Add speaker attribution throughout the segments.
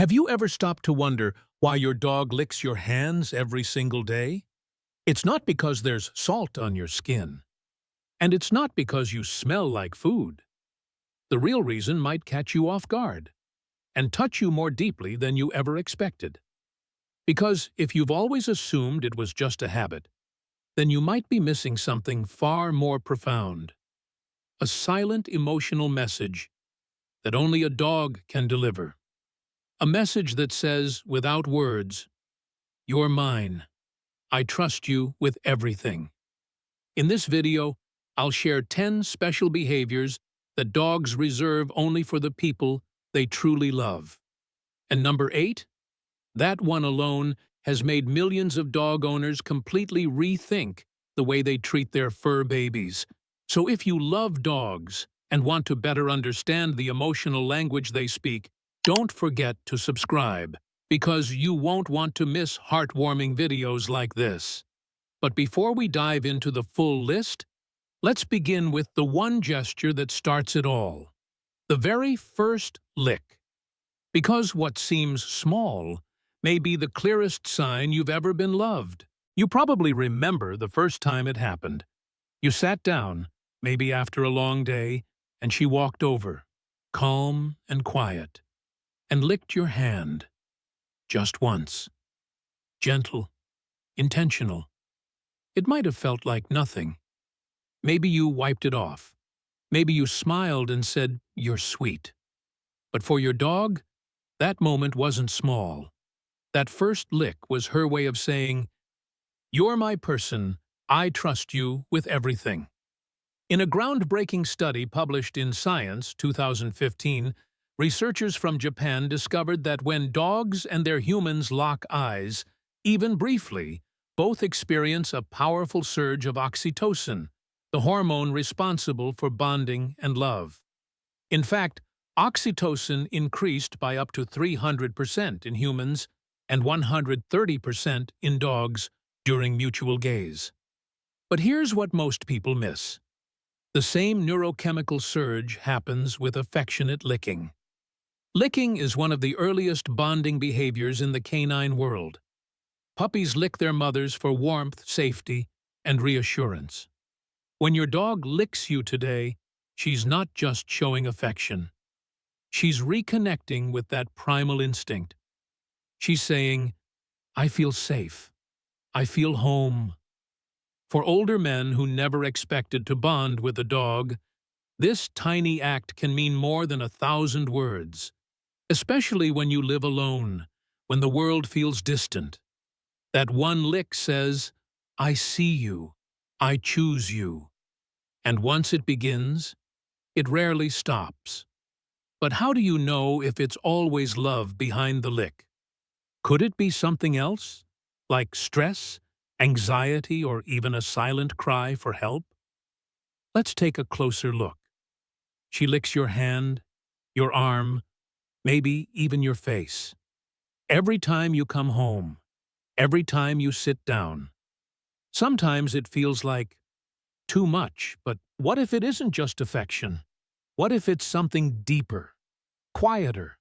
Speaker 1: Have you ever stopped to wonder why your dog licks your hands every single day? It's not because there's salt on your skin. And it's not because you smell like food. The real reason might catch you off guard and touch you more deeply than you ever expected. Because if you've always assumed it was just a habit, then you might be missing something far more profound. A silent emotional message that only a dog can deliver. A message that says, without words, "You're mine. I trust you with everything." In this video, I'll share 10 special behaviors that dogs reserve only for the people they truly love. And number 8, that one alone has made millions of dog owners completely rethink the way they treat their fur babies. So if you love dogs and want to better understand the emotional language they speak, don't forget to subscribe, because you won't want to miss heartwarming videos like this. But before we dive into the full list, let's begin with the one gesture that starts it all. The very first lick. Because what seems small may be the clearest sign you've ever been loved. You probably remember the first time it happened. You sat down, maybe after a long day, and she walked over, calm and quiet, and licked your hand. Just once. Gentle. Intentional. It might have felt like nothing. Maybe you wiped it off. Maybe you smiled and said, "You're sweet." But for your dog, that moment wasn't small. That first lick was her way of saying, "You're my person. I trust you with everything." In a groundbreaking study published in Science 2015, researchers from Japan discovered that when dogs and their humans lock eyes, even briefly, both experience a powerful surge of oxytocin, the hormone responsible for bonding and love. In fact, oxytocin increased by up to 300% in humans and 130% in dogs during mutual gaze. But here's what most people miss. The same neurochemical surge happens with affectionate licking. Licking is one of the earliest bonding behaviors in the canine world. Puppies lick their mothers for warmth, safety, and reassurance. When your dog licks you today, she's not just showing affection. She's reconnecting with that primal instinct. She's saying, "I feel safe. I feel home." For older men who never expected to bond with a dog, this tiny act can mean more than 1,000 words, especially when you live alone, when the world feels distant. That one lick says, "I see you. I choose you." And once it begins, it rarely stops. But how do you know if it's always love behind the lick? Could it be something else, like stress, anxiety, or even a silent cry for help? Let's take a closer look. She licks your hand, your arm, maybe even your face. Every time you come home, every time you sit down. Sometimes it feels like too much, but what if it isn't just affection? What if it's something deeper, quieter?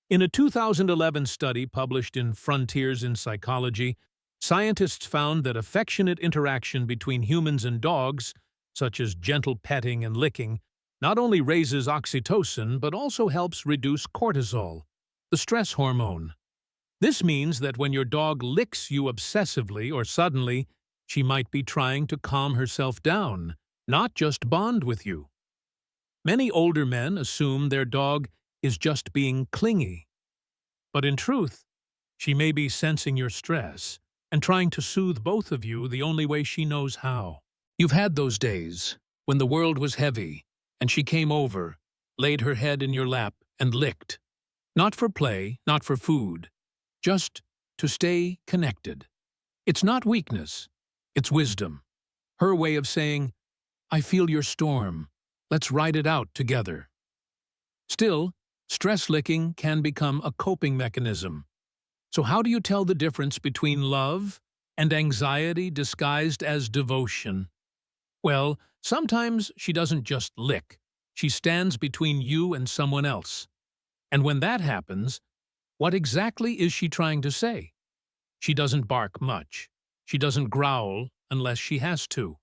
Speaker 1: In a 2011 study published in Frontiers in Psychology, scientists found that affectionate interaction between humans and dogs, such as gentle petting and licking, not only raises oxytocin but also helps reduce cortisol, the stress hormone. This means that when your dog licks you obsessively or suddenly, she might be trying to calm herself down, not just bond with you. Many older men assume their dog is just being clingy. But in truth, she may be sensing your stress and trying to soothe both of you the only way she knows how. You've had those days when the world was heavy and she came over, laid her head in your lap and licked. Not for play, not for food, just to stay connected. It's not weakness, it's wisdom. Her way of saying, "I feel your storm. Let's ride it out together." Still, stress licking can become a coping mechanism. So how do you tell the difference between love and anxiety disguised as devotion? Well, sometimes she doesn't just lick. She stands between you and someone else. And when that happens, What exactly is she trying to say? She doesn't bark much. She doesn't growl unless she has to.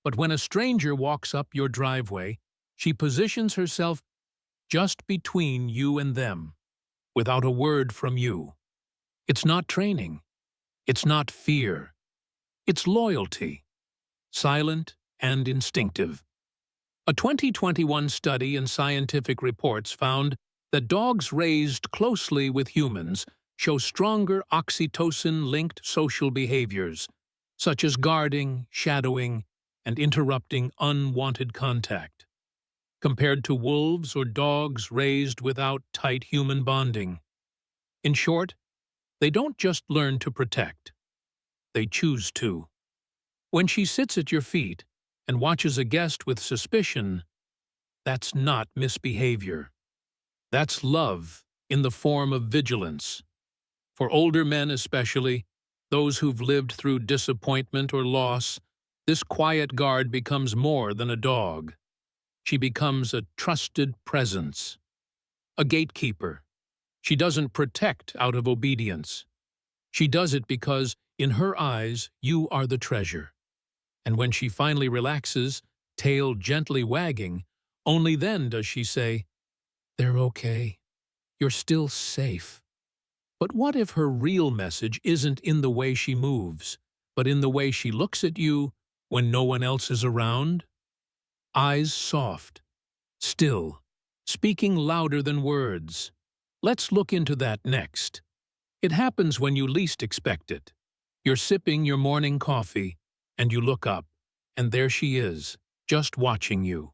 Speaker 1: But when a stranger walks up your driveway, she positions herself just between you and them, without a word from you. It's not training. It's not fear. It's loyalty, silent and instinctive. A 2021 study in Scientific Reports found that dogs raised closely with humans show stronger oxytocin-linked social behaviors, such as guarding, shadowing, and interrupting unwanted contact, compared to wolves or dogs raised without tight human bonding. In short, they don't just learn to protect, they choose to. When she sits at your feet and watches a guest with suspicion, that's not misbehavior. That's love in the form of vigilance. For older men especially, those who've lived through disappointment or loss, this quiet guard becomes more than a dog. She becomes a trusted presence, a gatekeeper. She doesn't protect out of obedience. She does it because, in her eyes, you are the treasure. And when she finally relaxes, tail gently wagging, only then does she say, "They're okay. You're still safe." But what if her real message isn't in the way she moves, but in the way she looks at you when no one else is around? Eyes soft, still, speaking louder than words. Let's look into that next. It happens when you least expect it. You're sipping your morning coffee, and you look up, and there she is, just watching you.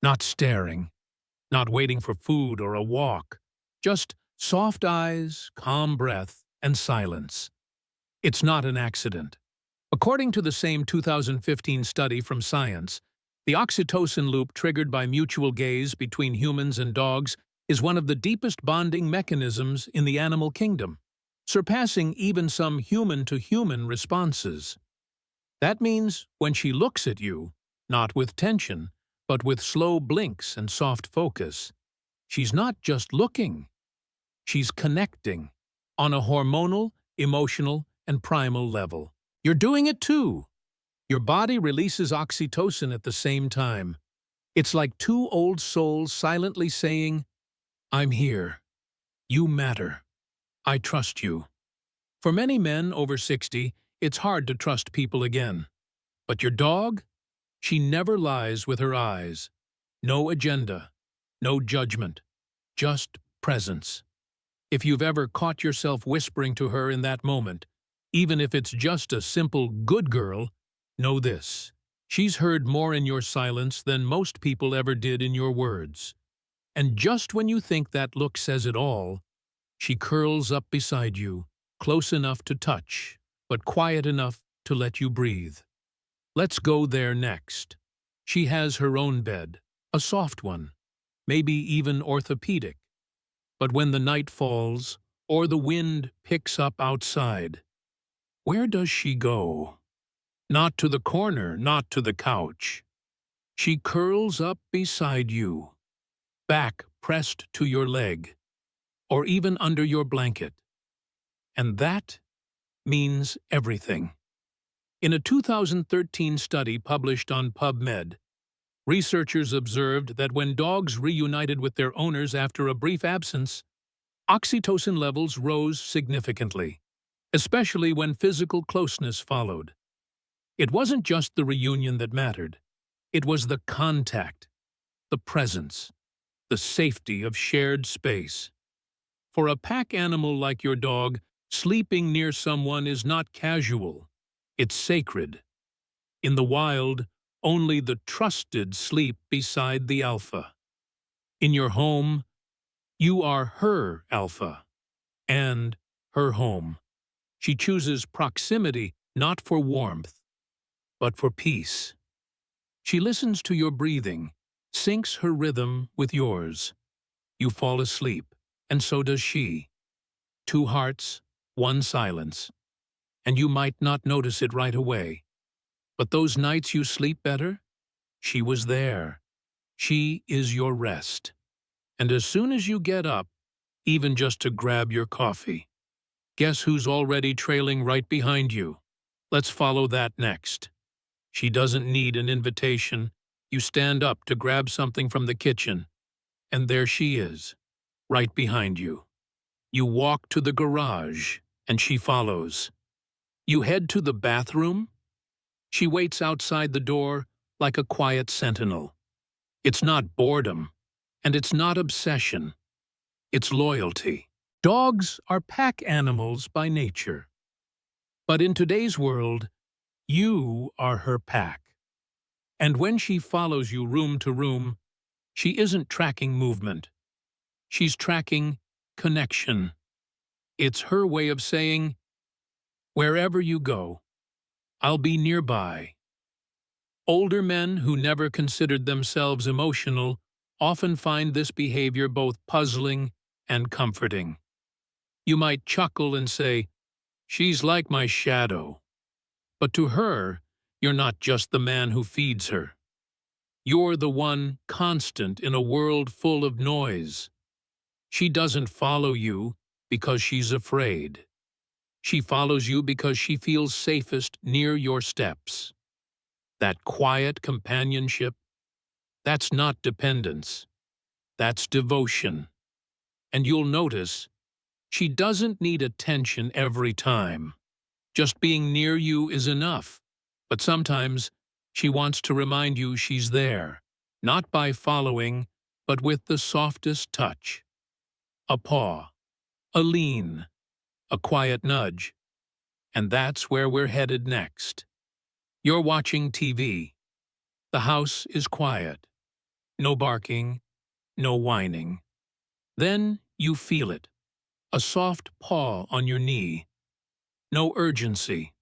Speaker 1: Not staring, not waiting for food or a walk, just soft eyes, calm breath, and silence. It's not an accident. According to the same 2015 study from Science, the oxytocin loop triggered by mutual gaze between humans and dogs is one of the deepest bonding mechanisms in the animal kingdom, surpassing even some human-to-human responses. That means when she looks at you, not with tension, but with slow blinks and soft focus, she's not just looking. She's connecting on a hormonal, emotional, and primal level. You're doing it too. Your body releases oxytocin at the same time. It's like two old souls silently saying, "I'm here. You matter. I trust you." For many men over 60, it's hard to trust people again. But your dog? She never lies with her eyes. No agenda, no judgment, just presence. If you've ever caught yourself whispering to her in that moment, even if it's just a simple "good girl," know this: she's heard more in your silence than most people ever did in your words. And just when you think that look says it all, she curls up beside you, close enough to touch, but quiet enough to let you breathe. Let's go there next. She has her own bed, a soft one, maybe even orthopedic. But when the night falls, or the wind picks up outside, where does she go? Not to the corner, not to the couch. She curls up beside you, back pressed to your leg, or even under your blanket. And that means everything. In a 2013 study published on PubMed, researchers observed that when dogs reunited with their owners after a brief absence, oxytocin levels rose significantly, especially when physical closeness followed. It wasn't just the reunion that mattered. It was the contact, the presence, the safety of shared space. For a pack animal like your dog, sleeping near someone is not casual. It's sacred. In the wild, only the trusted sleep beside the alpha. In your home, you are her alpha and her home. She chooses proximity not for warmth, but for peace. She listens to your breathing, syncs her rhythm with yours. You fall asleep, and so does she. Two hearts, one silence. And you might not notice it right away. But those nights you sleep better, she was there. She is your rest. And as soon as you get up, even just to grab your coffee. Guess who's already trailing right behind you? Let's follow that next. She doesn't need an invitation. You stand up to grab something from the kitchen, and there she is, right behind you. You walk to the garage, and she follows. You head to the bathroom. She waits outside the door like a quiet sentinel. It's not boredom, and it's not obsession. It's loyalty. Dogs are pack animals by nature. But in today's world, you are her pack. And when she follows you room to room, she isn't tracking movement. She's tracking connection. It's her way of saying, wherever you go, I'll be nearby. Older men who never considered themselves emotional often find this behavior both puzzling and comforting. You might chuckle and say, she's like my shadow. But to her, you're not just the man who feeds her. You're the one constant in a world full of noise. She doesn't follow you because she's afraid. She follows you because she feels safest near your steps. That quiet companionship, that's not dependence. That's devotion. And you'll notice, she doesn't need attention every time. Just being near you is enough. But sometimes, she wants to remind you she's there, not by following, but with the softest touch. A paw, a lean, a quiet nudge. And that's where we're headed next. You're watching TV. The house is quiet. No barking, no whining. Then you feel it. A soft paw on your knee. No urgency,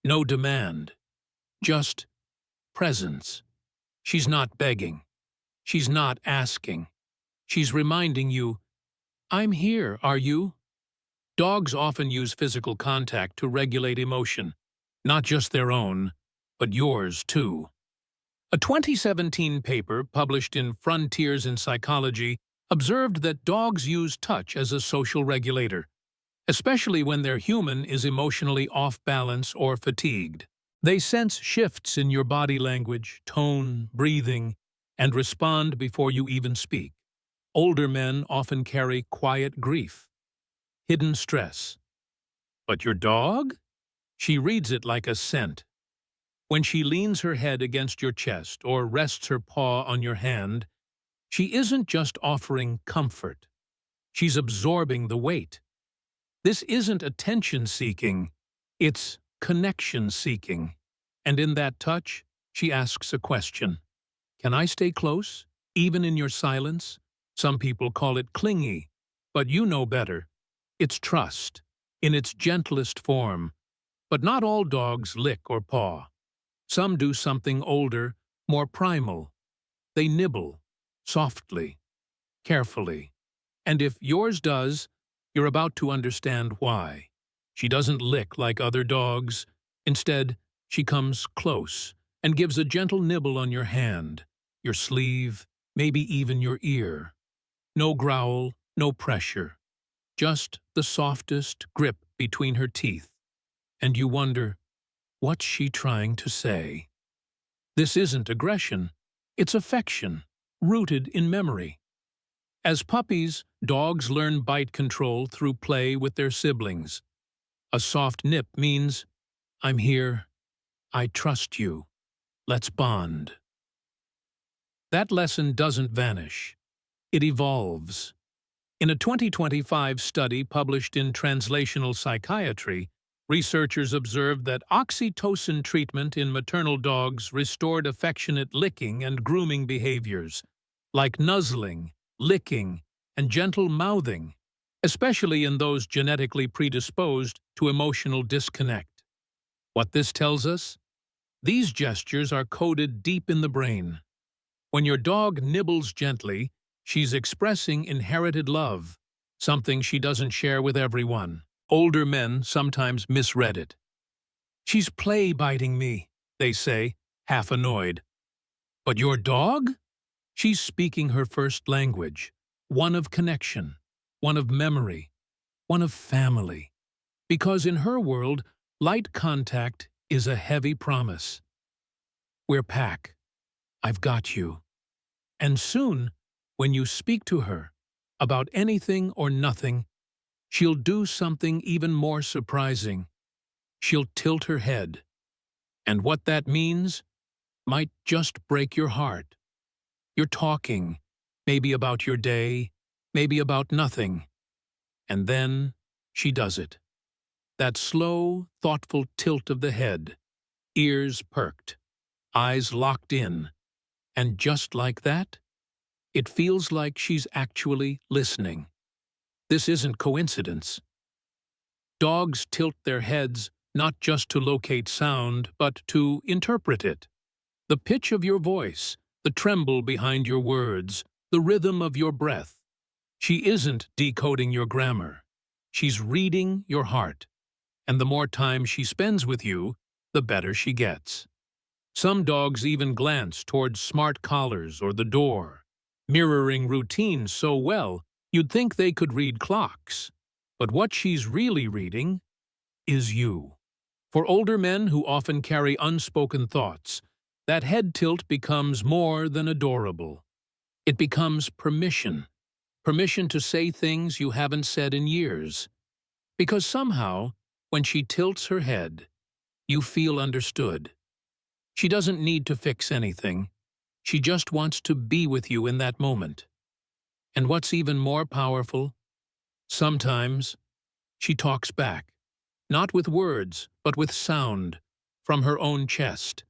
Speaker 1: no demand. Just presence. She's not begging. She's not asking. She's reminding you, I'm here, are you? Dogs often use physical contact to regulate emotion, not just their own, but yours too. A 2017 paper published in Frontiers in Psychology observed that dogs use touch as a social regulator, especially when their human is emotionally off balance or fatigued. They sense shifts in your body language, tone, breathing, and respond before you even speak. Older men often carry quiet grief, hidden stress. But your dog? She reads it like a scent. When she leans her head against your chest or rests her paw on your hand, she isn't just offering comfort. She's absorbing the weight. This isn't attention-seeking, it's connection-seeking. And in that touch, she asks a question. Can I stay close, even in your silence? Some people call it clingy, but you know better. It's trust, in its gentlest form. But not all dogs lick or paw. Some do something older, more primal. They nibble, softly, carefully. And if yours does, you're about to understand why. She doesn't lick like other dogs. Instead, she comes close and gives a gentle nibble on your hand, your sleeve, maybe even your ear. No growl, no pressure. Just the softest grip between her teeth. And you wonder, what's she trying to say? This isn't aggression. It's affection, rooted in memory. As puppies, dogs learn bite control through play with their siblings. A soft nip means, I'm here, I trust you, let's bond. That lesson doesn't vanish. It evolves. In a 2025 study published in Translational Psychiatry, researchers observed that oxytocin treatment in maternal dogs restored affectionate licking and grooming behaviors, like nuzzling, licking, and gentle mouthing, especially in those genetically predisposed to emotional disconnect. What this tells us? These gestures are coded deep in the brain. When your dog nibbles gently, she's expressing inherited love, something she doesn't share with everyone. Older men sometimes misread it. She's play-biting me, they say, half annoyed. But your dog? She's speaking her first language, one of connection. one of memory, one of family. Because in her world, light contact is a heavy promise. We're pack. I've got you. And soon, when you speak to her about anything or nothing, she'll do something even more surprising. She'll tilt her head. And what that means might just break your heart. You're talking, maybe about your day, maybe about nothing. And then she does it. That slow, thoughtful tilt of the head, ears perked, eyes locked in. And just like that, it feels like she's actually listening. This isn't coincidence. Dogs tilt their heads not just to locate sound, but to interpret it. The pitch of your voice, the tremble behind your words, the rhythm of your breath. She isn't decoding your grammar. She's reading your heart. And the more time she spends with you, the better she gets. Some dogs even glance towards smart collars or the door, mirroring routines so well you'd think they could read clocks. But what she's really reading is you. For older men who often carry unspoken thoughts, that head tilt becomes more than adorable. It becomes permission. Permission to say things you haven't said in years. Because somehow, when she tilts her head, you feel understood. She doesn't need to fix anything. She just wants to be with you in that moment. And what's even more powerful, sometimes she talks back, not with words, but with sound, from her own chest.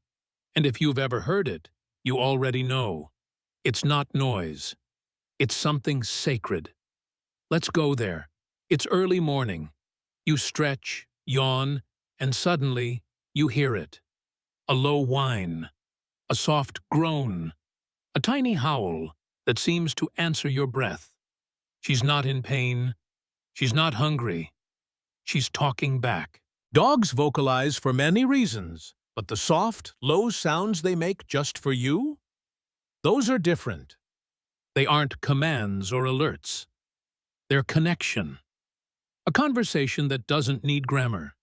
Speaker 1: And if you've ever heard it, you already know. It's not noise. It's something sacred. Let's go there. It's early morning. You stretch, yawn, and suddenly you hear it. A low whine, a soft groan, a tiny howl that seems to answer your breath. She's not in pain. She's not hungry. She's talking back. Dogs vocalize for many reasons, but the soft, low sounds they make just for you? Those are different. They aren't commands or alerts. They're connection. A conversation that doesn't need grammar.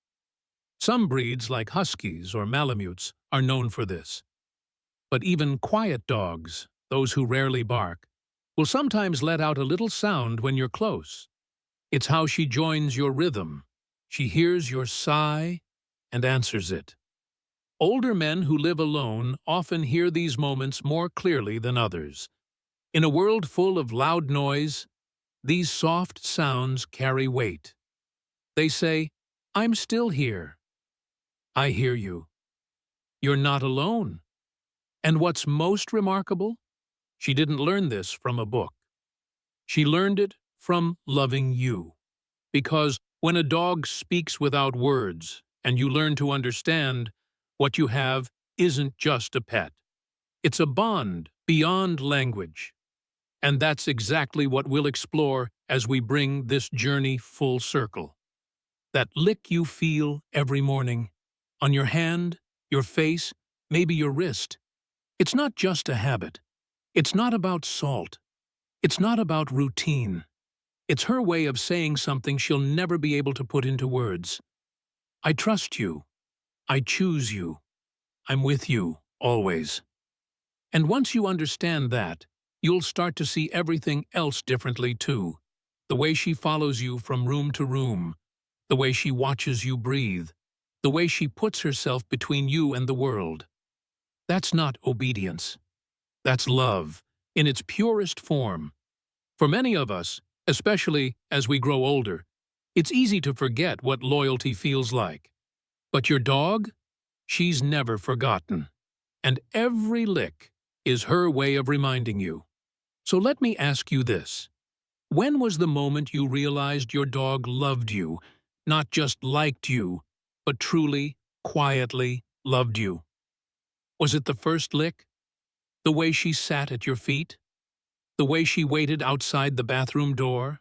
Speaker 1: Some breeds, like huskies or malamutes, are known for this. But even quiet dogs, those who rarely bark, will sometimes let out a little sound when you're close. It's how she joins your rhythm. She hears your sigh and answers it. Older men who live alone often hear these moments more clearly than others. In a world full of loud noise, these soft sounds carry weight. They say, "I'm still here. I hear you. You're not alone." And what's most remarkable? She didn't learn this from a book. She learned it from loving you. Because when a dog speaks without words and you learn to understand, what you have isn't just a pet. It's a bond beyond language. And that's exactly what we'll explore as we bring this journey full circle. That lick you feel every morning, on your hand, your face, maybe your wrist. It's not just a habit. It's not about salt. It's not about routine. It's her way of saying something she'll never be able to put into words. I trust you. I choose you. I'm with you, always. And once you understand that, you'll start to see everything else differently too. The way she follows you from room to room, the way she watches you breathe, the way she puts herself between you and the world. That's not obedience. That's love, in its purest form. For many of us, especially as we grow older, it's easy to forget what loyalty feels like. But your dog? She's never forgotten. And every lick is her way of reminding you. So let me ask you this. When was the moment you realized your dog loved you, not just liked you, but truly, quietly loved you? Was it the first lick? The way she sat at your feet? The way she waited outside the bathroom door?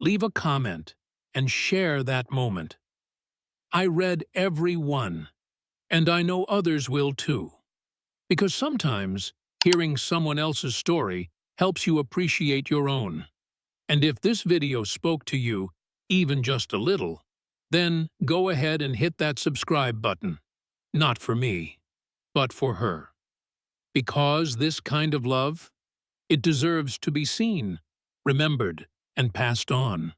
Speaker 1: Leave a comment and share that moment. I read every one, and I know others will too. Because sometimes hearing someone else's story helps you appreciate your own. And if this video spoke to you, even just a little, then go ahead and hit that subscribe button. Not for me, but for her. Because this kind of love, it deserves to be seen, remembered, and passed on.